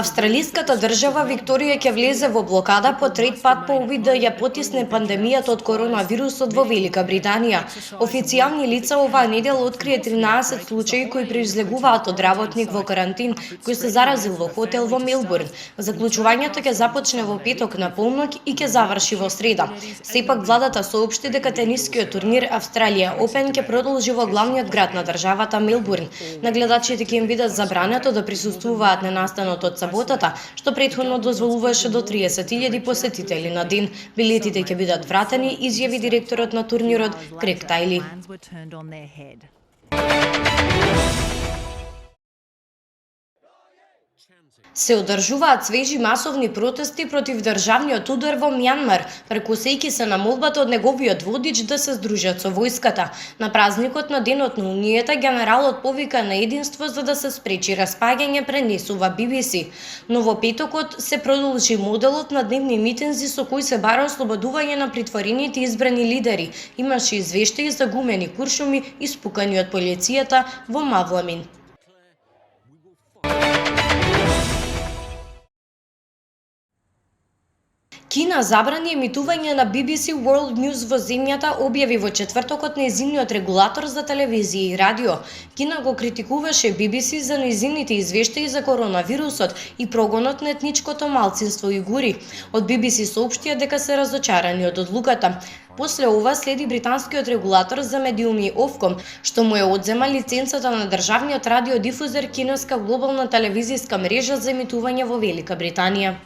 Австралиската држава Викторија ќе влезе во блокада по трет пат по обид да ја потисне пандемијата од коронавирусот во Велика Британија. Официјални лица оваа недела открие 13 случаи кои произлегуваат од работник во карантин кој се заразил во хотел во Мелбурн. Заклучувањето ќе започне во петок на полноќ и ќе заврши во среда. Сепак владата соопшти дека тенискиот турнир Австралија Опен ќе продолжи во главниот град на државата Мелбурн. Нагледачите ќе им бидат забрането да присуствуваат на настанот од саботата, што претходно дозволуваше до 30.000 посетители на ден. Билетите ќе бидат вратени, изјави директорот на турнирот Крейг Тајли. Се одржуваат свежи масовни протести против државниот удар во Мјанмар, прекусејќи се на молбата од неговиот водич да се здружат со војската. На празникот на Денот на Унијата, генералот повика на единство за да се спречи распаѓање, пренесува BBC. Но во петокот се продолжи моделот на дневни митинзи со кои се бара ослободување на притворените избрани лидери. Имаше извештаи за гумени куршуми испукани од полицијата во Мавламин. Кина забрани емитување на BBC World News во земјата, објави во четвртокот нејзиниот регулатор за телевизија и радио. Кина го критикуваше BBC за нејзините извештаи за коронавирусот и прогонот на етничкото малцинство ујгури. Од BBC соопштија дека се разочарани од одлуката. После ова следи британскиот регулатор за медиуми Ofcom, што му ја одзема лиценцата на државниот радиодифузер кинеска глобална телевизиска мрежа за емитување во Велика Британија.